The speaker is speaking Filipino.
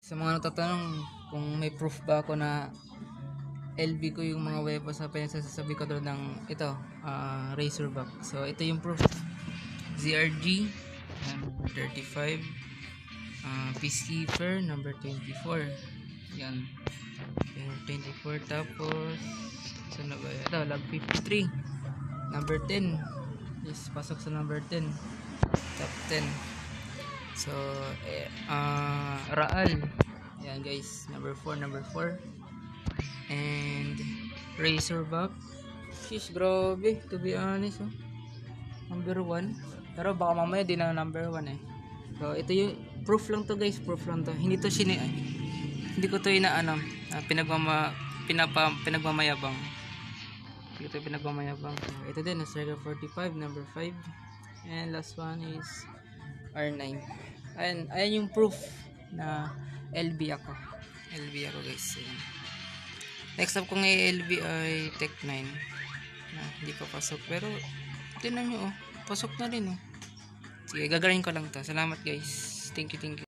Sa mga natatanong kung may proof ba ako na LB ko yung mga weapons sa pinagsasabi ko doon ng ito, Razorback. So ito yung proof. ZRG number 35, Peacekeeper number 24. Yan. Number 24, tapos saan na ba yan? Ito, Log 53 number 10. Yes, pasok sa number 10. Top 10. So, Raal. Yan guys, number 4. And Razorback. Sheesh, grabe, to be honest. Oh. Number 1. Pero baka mamaya din na number 1 eh. So, ito yung proof lang to guys, proof lang to. Hindi ko to pinagmamayabang. Hindi ko to pinagmamayabang. So, ito din, Striker 45, number 5. And last one is R9. Ayan yung proof na LB ako guys. Ayan. Next up kong LB ay Tech 9 na hindi pa pasok, pero tingnan nyo, pasok na rin. Sige, gagawin ko lang to. Salamat guys, thank you.